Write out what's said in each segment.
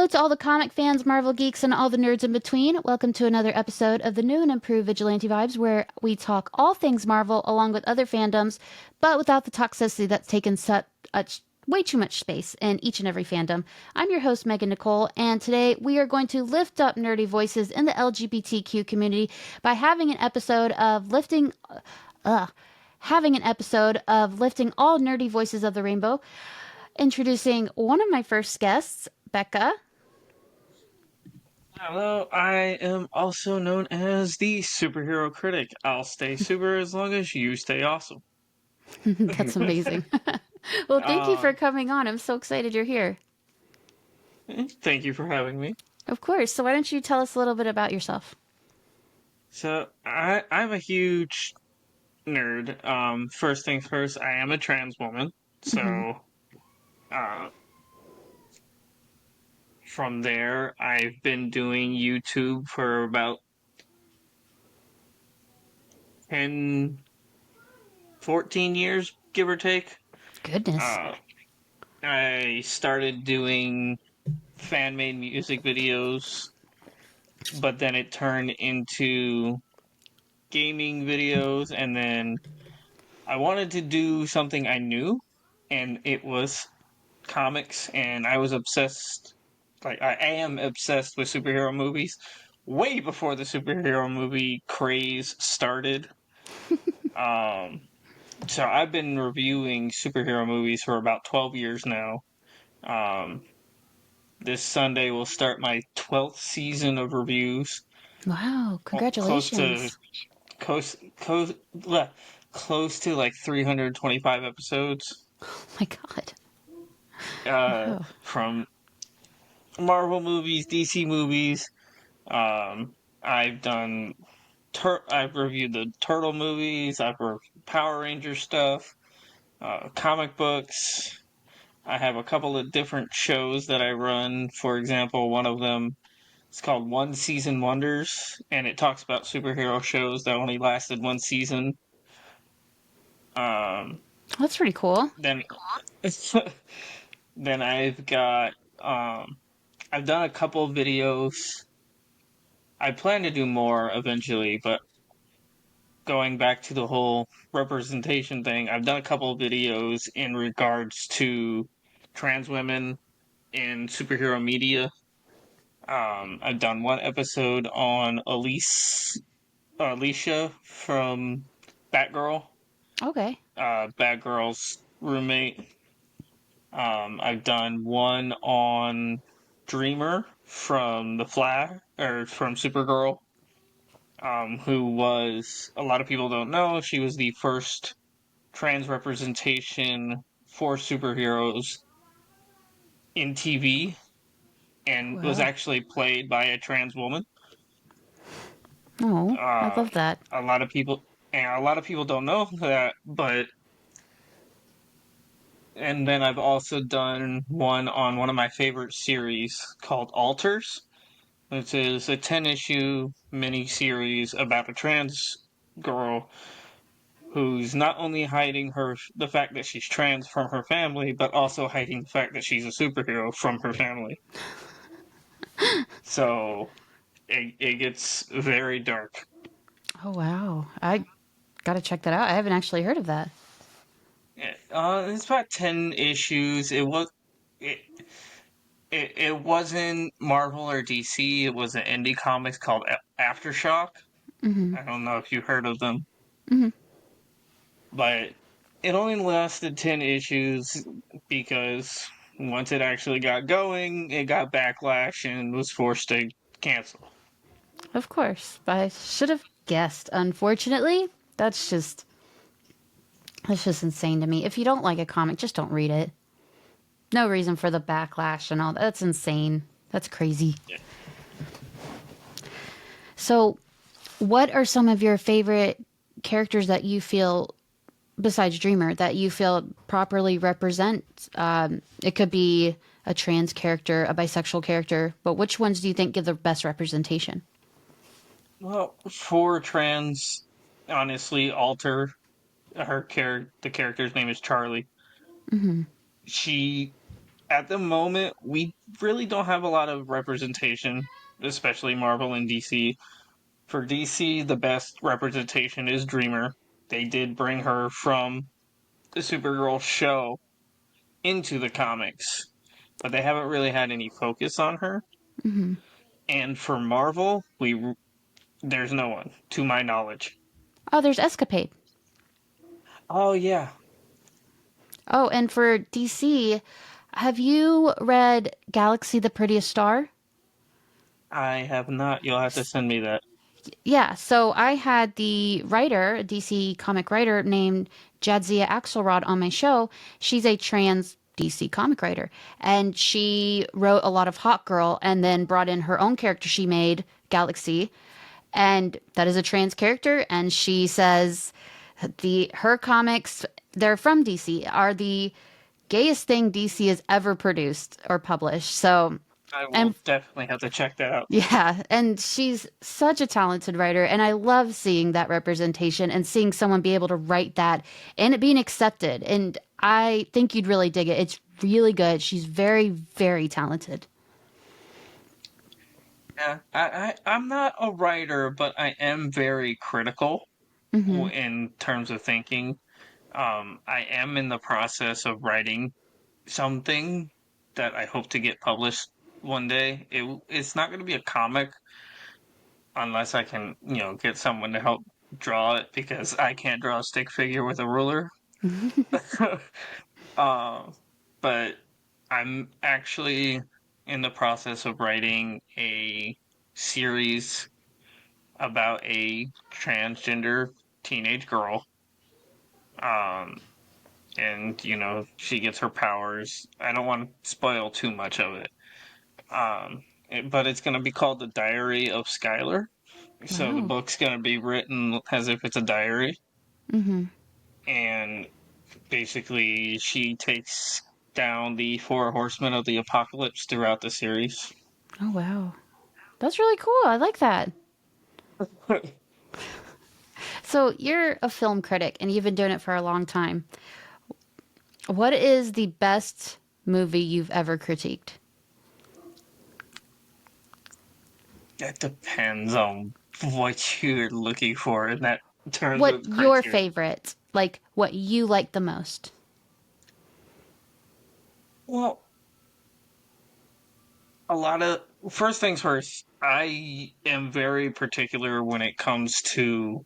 Hello to all the comic fans, Marvel geeks, and all the nerds in between. Welcome to another episode of the new and improved Vigilante Vibes, where we talk all things Marvel along with other fandoms, but without the toxicity that's taken way too much space in each and every fandom. I'm your host, Megan Nicole, and today we are going to lift up nerdy voices in the LGBTQ community by having an episode of lifting all nerdy voices of the rainbow. Introducing one of my first guests, Becca. Hello, I am also known as the superhero critic. I'll stay super as long as you stay awesome. That's amazing. Well, thank you uh, for coming on. I'm so excited you're here. Thank you for having me. Of course. So, why don't you tell us a little bit about yourself? I'm a huge nerd. First things first, I am a trans woman. Hmm. Uh, from there, I've been doing YouTube for about 10, 14 years, give or take. Goodness. Uh, I started doing fan-made music videos, but then it turned into gaming videos, and then I wanted to do something I knew, and it was comics, and I was obsessed. Like, I am obsessed with superhero movies way before the superhero movie craze started. Um, so I've been reviewing superhero movies for about 12 years now. Um, this Sunday will start my 12th season of reviews. Wow. Close to Congratulations. close close close to like 325 episodes Oh my God. Wow. from Marvel movies, DC movies. I've done I've reviewed the Turtle movies, I've reviewed Power Ranger stuff, comic books. I have a couple of different shows that I run. For example, one of them is called One Season Wonders, and it talks about superhero shows that only lasted one season. Um, That's pretty cool. then then um I've done a couple of videos. I plan to do more eventually, but going back to the whole representation thing, I've done a couple of videos in regards to trans women in superhero media. I've done one episode on Alicia from Batgirl, Okay. Batgirl's roommate. I've done one on Dreamer from The Flash, or from Supergirl, who was, a lot of people don't know, she was the first trans representation for superheroes in TV and was Wow. actually played by a trans woman. Oh, I Uh, love that. a lot of people, and a lot of people don't know that, but, and then I've also done one on one of my favorite series called Alters, which is a 10-issue mini-series about a trans girl who's not only hiding the fact that she's trans from her family, but also hiding the fact that she's a superhero from her family. So it gets very dark. Oh, wow. I gotta check that out. I haven't actually heard of that. It's about 10 issues. It, it wasn't Marvel or DC. It was an indie comics called Aftershock. Mm-hmm. I don't know if you heard of them, Mm-hmm. but it only lasted 10 issues because once it actually got going, it got backlash and was forced to cancel. Of course. I should have guessed. Unfortunately, that's just insane to me. If you don't like a comic, just don't read it. No reason for the backlash and all that. That's insane. That's crazy. Yeah. So, what are some of your favorite characters that you feel, besides Dreamer, that you feel properly represent? It could be a trans character, a bisexual character, but which ones do you think give the best representation? Well, for trans, honestly, the character's name is Charlie. Hmm. She At the moment, we really don't have a lot of representation, especially Marvel and DC. For DC, the best representation is Dreamer. They did bring her from the Supergirl show into the comics, but they haven't really had any focus on her. Hmm. And for Marvel, we there's no one to my knowledge. Oh, there's Escapade. Oh yeah, Oh, and for DC, have you read Galaxy the Prettiest Star? I have not. You'll have to send me that. Yeah, so I had the writer, a DC comic writer named Jadzia Axelrod on my show. She's a trans DC comic writer, and she wrote a lot of Hawk Girl and then brought in her own character she made, Galaxy, and that is a trans character. And she says the her comics, they're from DC, are the gayest thing DC has ever produced or published. So, I and will definitely have to check that out. yeah, and she's such a talented writer, and I love seeing that representation and seeing someone be able to write that and it being accepted. And I think you'd really dig it. It's really good. She's very, very talented. Yeah, I'm not a writer, but I am very critical Hmm. in terms of thinking. I am in the process of writing something that I hope to get published one day. It's not going to be a comic unless I can, get someone to help draw it because I can't draw a stick figure with a ruler. uh, but I'm actually in the process of writing a series about a transgender teenage girl. Um, and she gets her powers. I don't want to spoil too much of it. But it's going to be called The Diary of Skylar. So the Wow. book's going to be written as if it's a diary, Hmm. and basically she takes down the four horsemen of the apocalypse throughout the series. Oh, wow. That's really cool. I like that. So, you're a film critic and you've been doing it for a long time. What is the best movie you've ever critiqued? That depends on what you're looking for in that terms What of your criteria. favorite, like what you like the most? Well, a lot of first things first, I am very particular when it comes to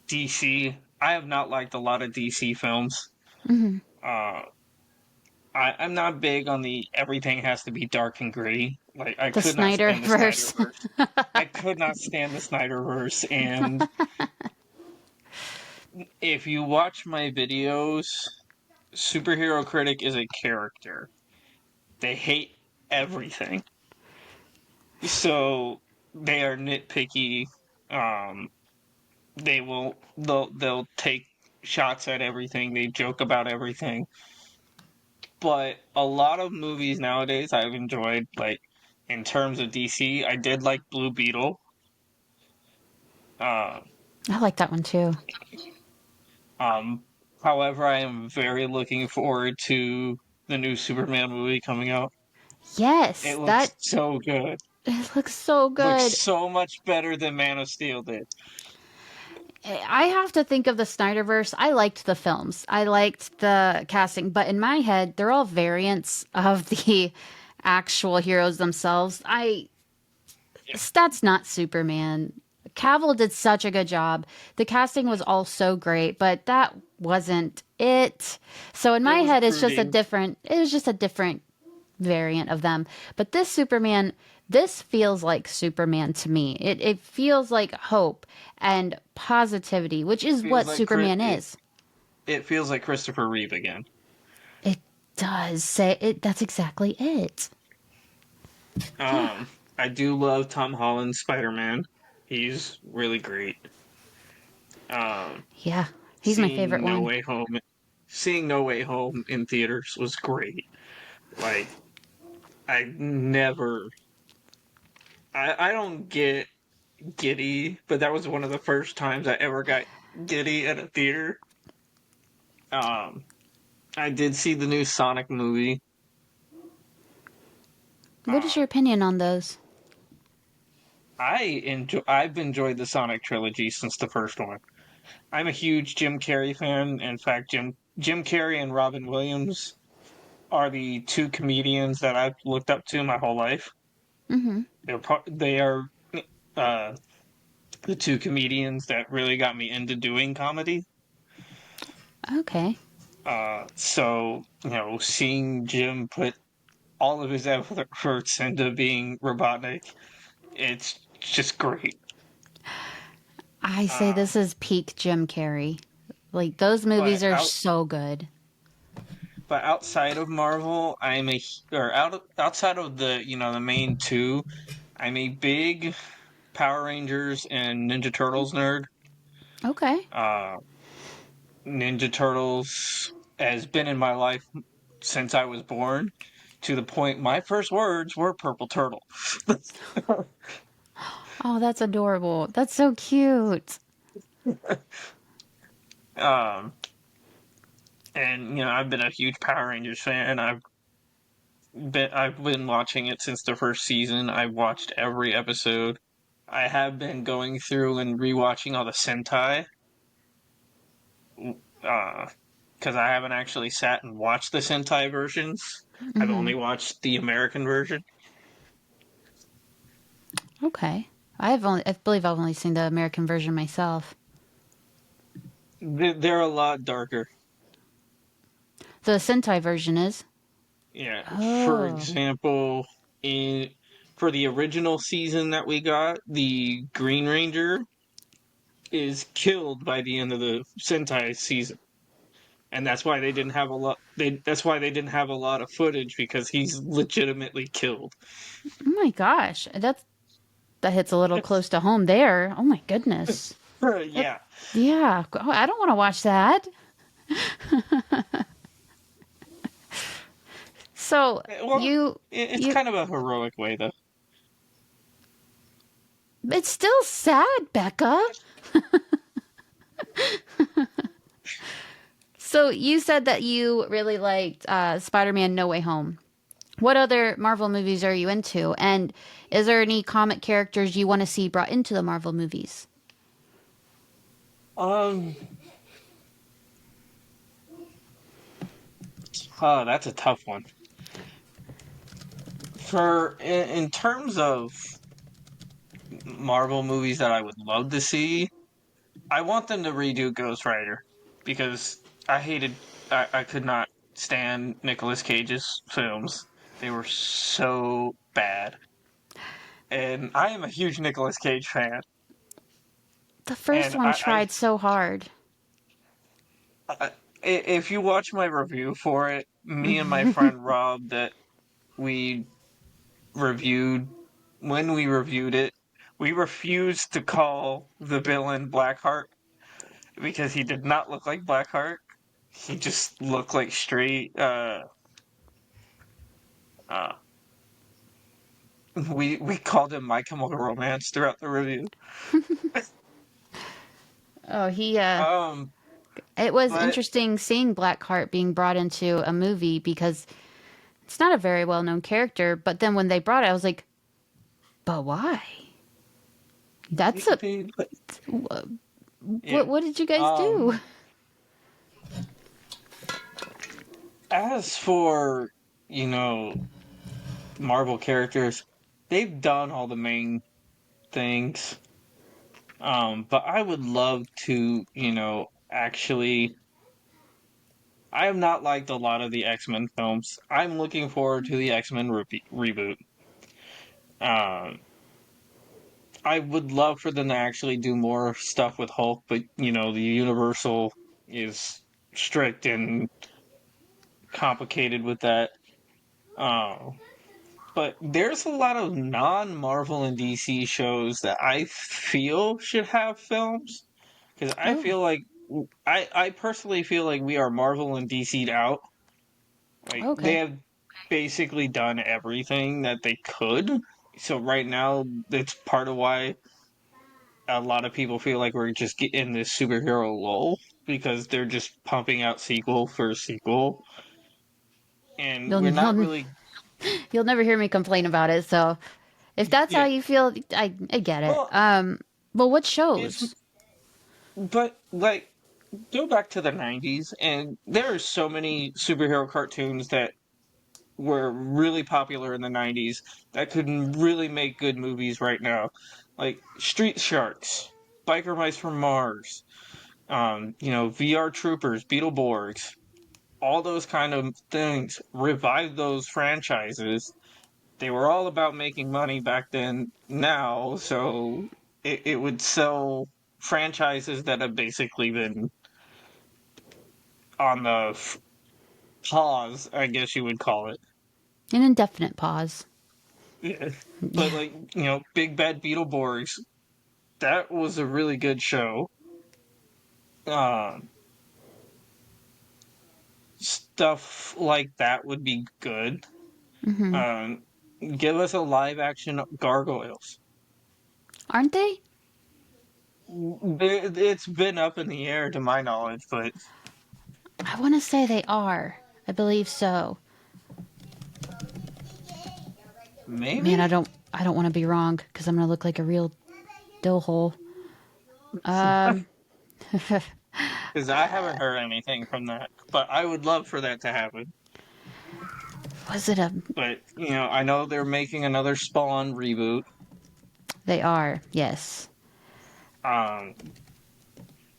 DC. I have not liked a lot of DC films. Hmm. Uh, I'm not big on the everything has to be dark and gritty. Like I The could not Snyder stand the verse. Snyderverse. I could not stand the Snyderverse. And if you watch my videos, Superhero Critic is a character. They hate everything. So they are nitpicky. Um, they'll take shots at everything. They joke about everything. But a lot of movies nowadays I've enjoyed, like in terms of DC, I did like Blue Beetle. Uh, I like that one too. um, however, I am very looking forward to the new Superman movie coming out. Yes, It looks that so good. it looks so Looks good. so much better than Man of Steel did. I have to think of the Snyderverse. I liked the films. I liked the casting, but in my head, they're all variants of the actual heroes themselves. I That's not Superman. Cavill did such a good job. The casting was all so great, but that wasn't it. So in It my was head, brooding. it was just a different variant of them. But this Superman, this feels like Superman to me. It feels like hope and positivity, which is Feels what like Chris. Superman is. It feels like Christopher Reeve again. It does say it. That's exactly it. Yeah. Um, I do love Tom Holland's Spider-Man. He's really great. Um, Yeah. He's my favorite seeing No one. Way Home, seeing No Way Home in theaters was great. Like I never, I don't get giddy, but that was one of the first times I ever got giddy at a theater. Um, I did see the new Sonic movie. What is Uh, your opinion on those? I've enjoyed the Sonic trilogy since the first one. I'm a huge Jim Carrey fan. In fact, Jim Carrey and Robin Williams are the two comedians that I've looked up to my whole life. Mm-hmm. They are uh, the two comedians that really got me into doing comedy. Okay. So seeing Jim put all of his efforts into being Robotnik, it's just great. I say Uh, this is peak Jim Carrey. Like those movies but are out so good. but outside of Marvel, outside of the main two, I'm a big Power Rangers and Ninja Turtles nerd. Okay. Uh, Ninja Turtles has been in my life since I was born, to the point my first words were purple turtle. Oh, that's adorable. That's so cute. um, and I've been a huge Power Rangers fan. I've been watching it since the first season. I've watched every episode. I have been going through and rewatching all the Sentai, because I haven't actually sat and watched the Sentai versions. I've Mm-hmm. only watched the American version. Okay. I believe I've only seen the American version myself. They're a lot darker. The Sentai version is. Yeah, for Oh. example, in for the original season that we got, the Green Ranger is killed by the end of the Sentai season, and that's why they didn't have a lot. That's why they didn't have a lot of footage, because he's legitimately killed. Oh my gosh. That hits a little close to home there. Oh my goodness. That Yeah. yeah. Oh, I don't want to watch that. So Well, you it's you kind of a heroic way, though. it's still sad, Becca. So you said that you really liked Spider-Man No Way Home. What other Marvel movies are you into? And is there any comic characters you want to see brought into the Marvel movies? Um, that's a tough one. In terms of Marvel movies that I would love to see, I want them to redo Ghost Rider, because I could not stand Nicolas Cage's films. They were so bad. And I am a huge Nicolas Cage fan. The first And one tried so hard. if you watch my review for it, me and my friend Rob that we reviewed, when we reviewed it, we refused to call the villain Blackheart, because he did not look like Blackheart. He just looked like straight. Uh, we called him My Chemical Romance throughout the review. Oh, Um, it was but interesting seeing Blackheart being brought into a movie because it's not a very well-known character, but then when they brought it, I was like, "But why? That's a but yeah. what did you guys do?" Um, as for you know Marvel characters, they've done all the main things. But I would love to, actually. I have not liked a lot of the X-Men films. I'm looking forward to the X-Men reboot. Um, I would love for them to actually do more stuff with Hulk, but the Universal is strict and complicated with that. Um, but there's a lot of non-Marvel and DC shows that I feel should have films, because I Oh, feel like I personally feel like we are Marvel and DC'd out. Like, they okay. have basically done everything that they could. So right now, it's part of why a lot of people feel like we're just in this superhero lull. because they're just pumping out sequel for sequel, and You'll we're not you'll really. you'll never hear me complain about it. So if that's how Yeah, you feel, I get it. well, But what it's shows? but like go back to the '90s, and there are so many superhero cartoons that were really popular in the '90s that could really make good movies right now, like Street Sharks, Biker Mice from Mars, VR Troopers, Beetleborgs, all those kind of things. Revive those franchises. They were all about making money back then. Now, so it would sell franchises that have basically been on the pause, I guess you would call it. An indefinite pause. Yeah. But Yeah. like, Big Bad Beetleborgs, that was a really good show. Um, Stuff like that would be good. Hmm. Um, Give us a live action Gargoyles. Aren't they? It's been up in the air to my knowledge, but I want to say they are. I believe so. Man, maybe I don't want to be wrong because I'm gonna look like a real dill hole. Um, because I haven't heard anything from that. But I would love for that to happen. was it a? But I know they're making another Spawn reboot. They are. Yes. Um,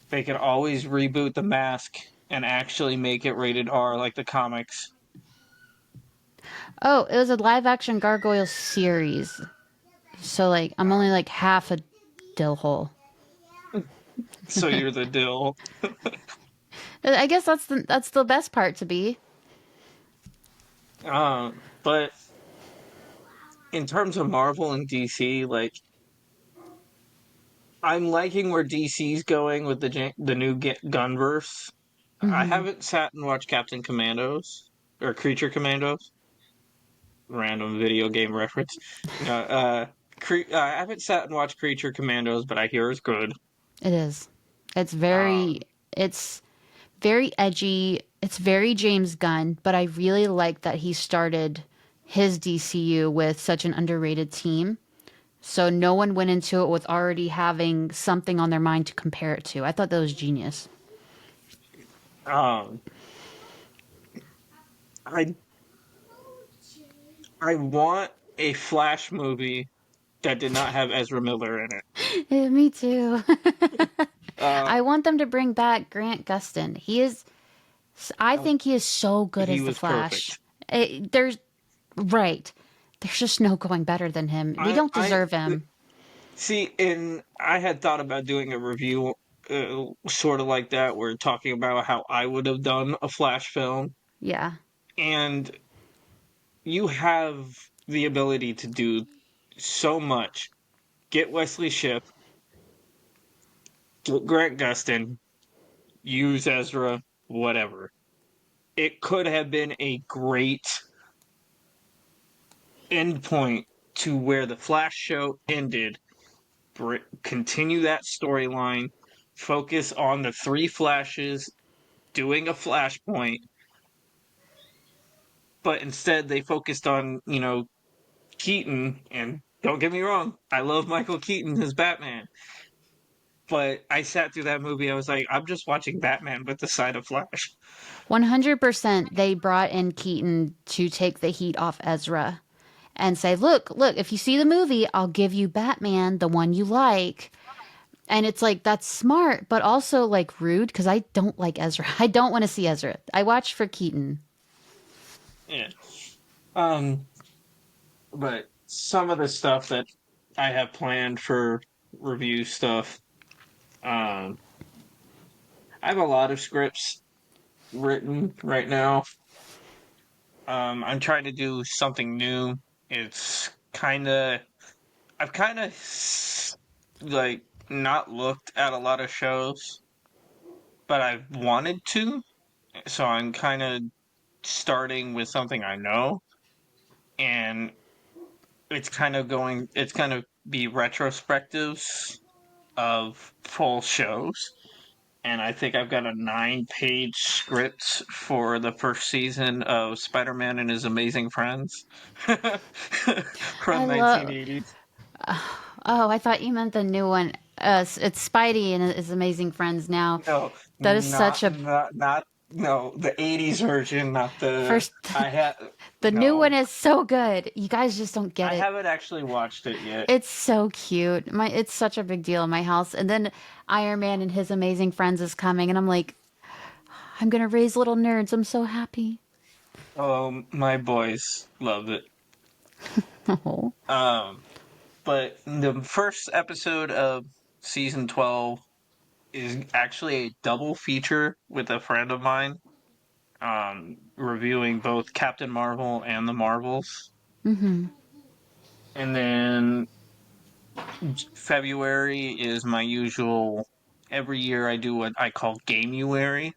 they can always reboot The Mask and actually make it rated R like the comics. Oh, it was a live action gargoyle series. So like, I'm only like half a dill hole. So you're the dill. I guess that's the best part to be. But in terms of Marvel and DC, like I'm liking where DC's going with the new Gunverse. I Hmm. haven't sat and watched Captain Commandos or Creature Commandos. Random video game reference. No, I haven't sat and watched Creature Commandos, but I hear it's good. It is. It's very. Um, It's very edgy. It's very James Gunn, but I really like that he started his DCU with such an underrated team. So no one went into it with already having something on their mind to compare it to. I thought that was genius. um, I I want a Flash movie that did not have Ezra Miller in it. Yeah, me too. Uh, I want them to bring back Grant Gustin. I think he is so good he as the was Flash. perfect. There's right. There's just no going better than him. We don't I deserve him. see, and I had thought about doing a review, sort of like that, where talking about how I would have done a Flash film, Yeah. and you have the ability to do so much. Get Wesley Shipp, get Grant Gustin, use Ezra, whatever. It could have been a great endpoint to where the Flash show ended. Continue that storyline, focus on the three Flashes doing a Flashpoint, but instead they focused on, Keaton. And don't get me wrong, I love Michael Keaton as Batman. But I sat through that movie, I was like, I'm just watching Batman with the side of Flash. 100% they brought in Keaton to take the heat off Ezra and say, look, if you see the movie, I'll give you Batman, the one you like. And it's like, that's smart, but also like rude because I don't like Ezra. I don't want to see Ezra. I watched for Keaton. Yeah. Um, but some of the stuff that I have planned for review stuff, um, I have a lot of scripts written right now. I'm trying to do something new. It's I've kind of like not looked at a lot of shows, but I've wanted to. So I'm kind of starting with something I know, and it's kind of be retrospectives of full shows. and I think I've got a 9-page script for the first season of Spider-Man and His Amazing Friends I from love. 1980s. Oh, I thought you meant the new one. It's Spidey and his amazing friends now. No, That is such a no, the 80s version, not the. first. I have The new one no, is so good. You guys just don't get I it. haven't actually watched it yet. It's so cute. It's such a big deal in my house. And then Iron Man and his amazing friends is coming, and I'm like, I'm gonna raise little nerds. I'm so happy. My boys love it. Oh. Um, but the first episode of season 12 is actually a double feature with a friend of mine, reviewing both Captain Marvel and the Marvels. Mm-hmm. And then February is my usual. Every year I do what I call Gameuary,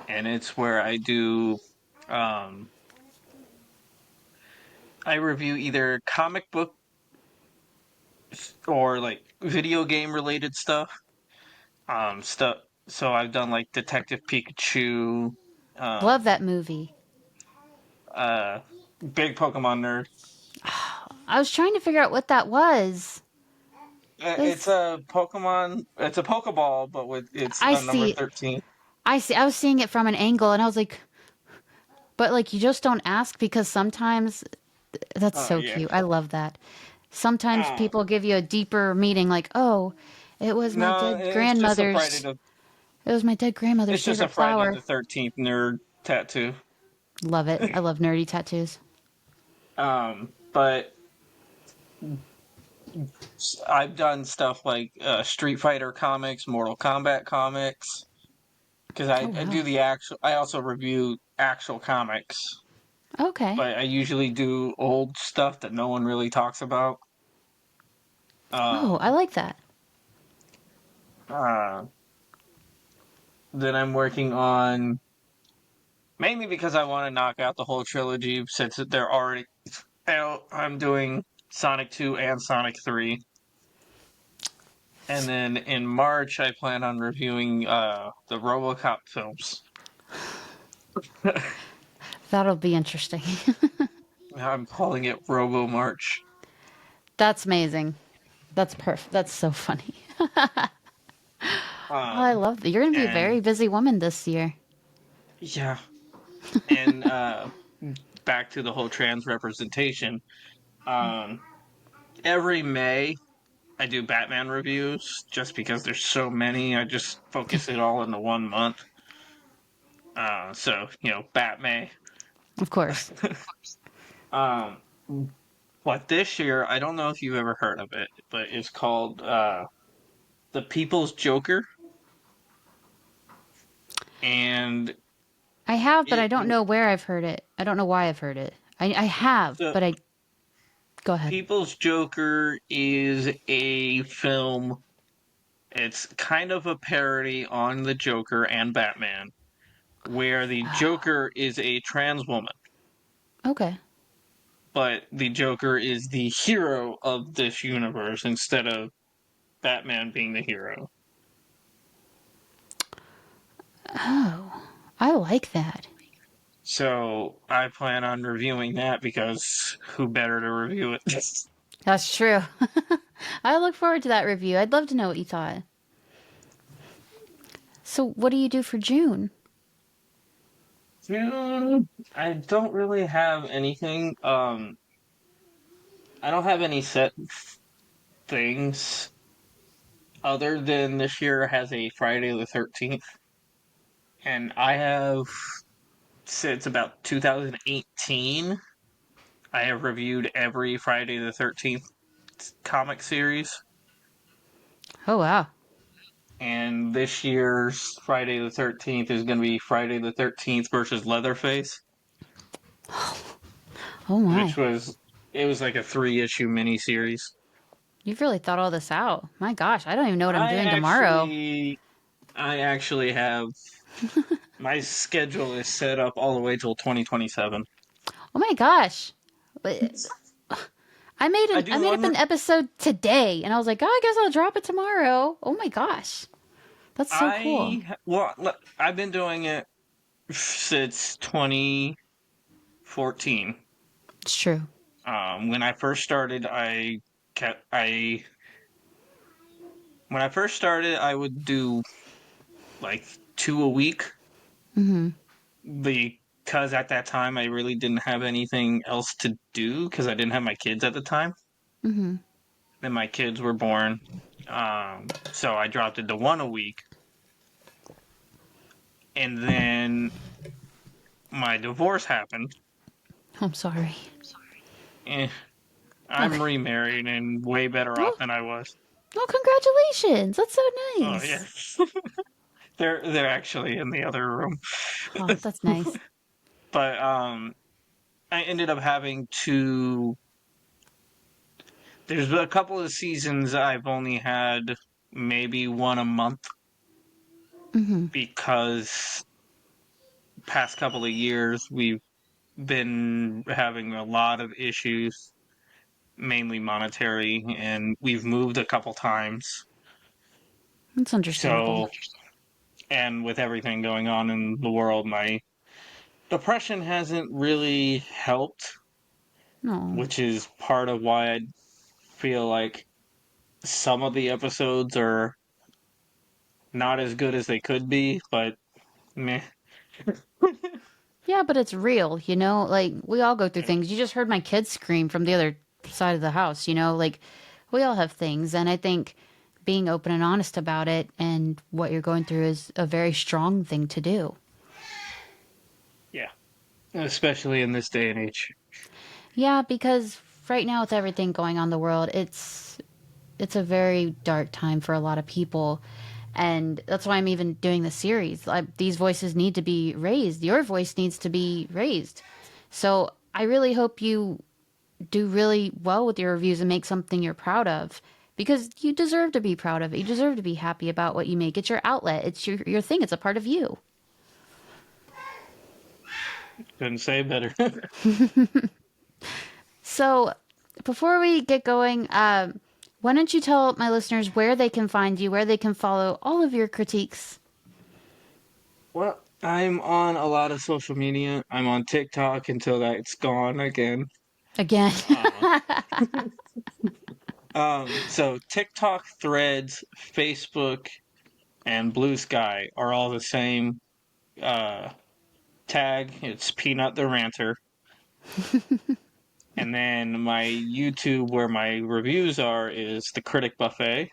and it's where um, I review either comic book or like video game related stuff. Stuff. So I've done like Detective Pikachu, Love um, that movie. uh, big Pokemon nerd. I was trying to figure out what that was. It's This a Pokemon. It's a Pokeball, but with it's I a number see. 13. I see. I was seeing it from an angle, and I was like, but like you just don't ask because sometimes that's Oh so yeah. cute. I love that. Sometimes Uh, people give you a deeper meaning, like, oh, it was my no, dead grandmother's. It was my dead grandmother's It's just a favorite Friday flower. the 13th nerd tattoo. Love it. I love nerdy tattoos. But I've done stuff like Street Fighter comics, Mortal Kombat comics, because Oh I do wow. the actual. I also review actual comics, Okay. but I usually do old stuff that no one really talks about. Oh, I Um, like that. uh, then I'm working on mainly because I want to knock out the whole trilogy since they're already out. I'm doing Sonic 2 and Sonic 3. And then in March, I plan on reviewing the RoboCop films. That'll be interesting. I'm calling it Robo March. That's amazing. That's perfect. That's so funny. Oh, I Um, love that. You're going to be a and very busy woman this year. yeah, and back to the whole trans representation. Um, every May, I do Batman reviews just because there's so many. I just focus it all into one month. So Bat May. Of course. um, but this year, I don't know if you've ever heard of it, but it's called The People's Joker, and I have, but I it don't know where I've heard it. I don't know why I've heard it. I have, the but I go ahead. People's Joker is a film. It's kind of a parody on the Joker and Batman, where the Joker is a trans woman, Okay. but the Joker is the hero of this universe instead of Batman being the hero. Oh, I like that. So I plan on reviewing that because who better to review it? That's true. I look forward to that review. I'd love to know what you thought. So, what do you do for June? I don't really have anything. I don't have any set things other than this year has a Friday the 13th, and I have since about 2018. I have reviewed every Friday the 13th comic series, Oh, wow. and this year's Friday the 13th is going to be Friday the 13th versus Leatherface, Oh, which my. was it was like a 3-issue miniseries. You've really thought all this out. My gosh, I don't even know what I'm I doing tomorrow. actually I actually have my schedule is set up all the way till 2027. Oh my gosh. But I I do made up one an episode today and I was like, "Oh, I guess I'll drop it tomorrow." Oh my gosh. That's so cool. I've been doing it since 2014. It's true. When I first started, kept I when I first started, I would do like two a week Mm-hmm. because at that time I really didn't have anything else to do because I didn't have my kids at the time. Mm-hmm. Then my kids were born, so I dropped it to one a week, and then my divorce happened. I'm sorry. Eh, I'm Okay. remarried and way better off Oh, than I was. oh, congratulations. That's so Oh yeah, nice. they're actually in the other room, Oh, that's nice. but I ended up having to. There's a couple of seasons I've only had maybe one a month Mm-hmm. because past couple of years we've been having a lot of issues, mainly monetary, and we've moved a couple times. That's understandable. So, and with everything going on in the world, my depression hasn't really helped, No. which is part of why I feel like some of the episodes are not as good as they could be, but meh. Yeah, but it's real, you know? Like, we all go through things. You just heard my kids scream from the other side of the house, you know? Like, we all have things. And I think being open and honest about it and what you're going through is a very strong thing to do. Yeah, especially in this day and age. Yeah, because right now with everything going on in the world, it's a very dark time for a lot of people. And that's why I'm even doing the series. These voices need to be raised. Your voice needs to be raised. So I really hope you do really well with your reviews and make something you're proud of because you deserve to be proud of it. You deserve to be happy about what you make. It's your outlet. It's your thing. It's a part of you. Couldn't say better. So before we get going, why don't you tell my listeners where they can find you, where they can follow all of your critiques? Well, I'm on a lot of social media. I'm on TikTok until that's gone again. Again. Uh, so TikTok, Threads, Facebook, and Blue Sky are all the same uh, tag. It's Peanut the Ranter. And then my YouTube, where my reviews are, is the Critic Buffet.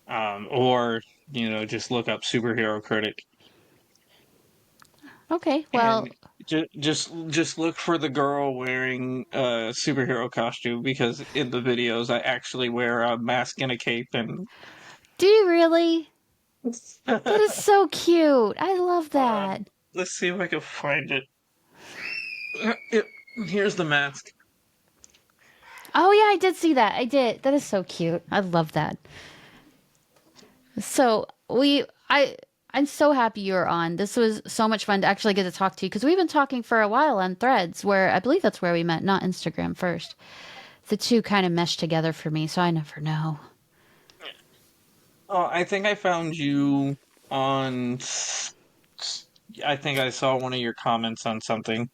Or just look up Superhero Critic, Okay, well, and just look for the girl wearing a superhero costume because in the videos I actually wear a mask and a cape and do you really? That is so cute. I love hold on. that. Let's see if I can find it. Here's the mask. Oh yeah, I did see that. I did. That is so cute. I love that. So I'm so happy you're on. This was so much fun to actually get to talk to you because we've been talking for a while on Threads, where I believe that's where we met, not Instagram first. The two kind of meshed together for me, so I never know. Oh, I think I found you on. I think I saw one of your comments on something,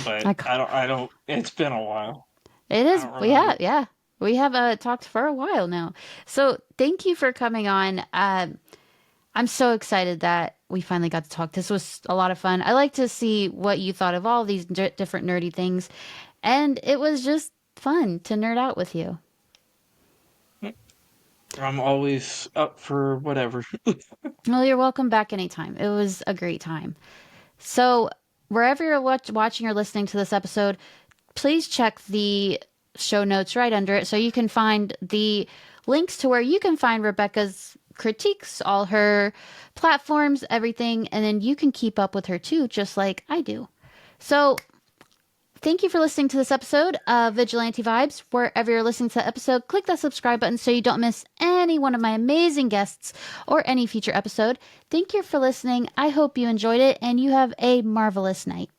but I, I don't. It's been a while. it I is. don't Yeah, remember. yeah. We have talked for a while now. So thank you for coming on. I'm so excited that we finally got to talk. This was a lot of fun. I like to see what you thought of all these different nerdy things. And it was just fun to nerd out with you. I'm always up for whatever. Well, you're welcome back anytime. It was a great time. So, wherever you're watching or listening to this episode, please check the show notes right under it so you can find the links to where you can find Rebecca's critiques, all her platforms, everything, and then you can keep up with her too, just like I do. So, thank you for listening to this episode of Vigilante Vibes. Wherever you're listening to the episode, click that subscribe button so you don't miss any one of my amazing guests or any future episode. Thank you for listening. I hope you enjoyed it and you have a marvelous night.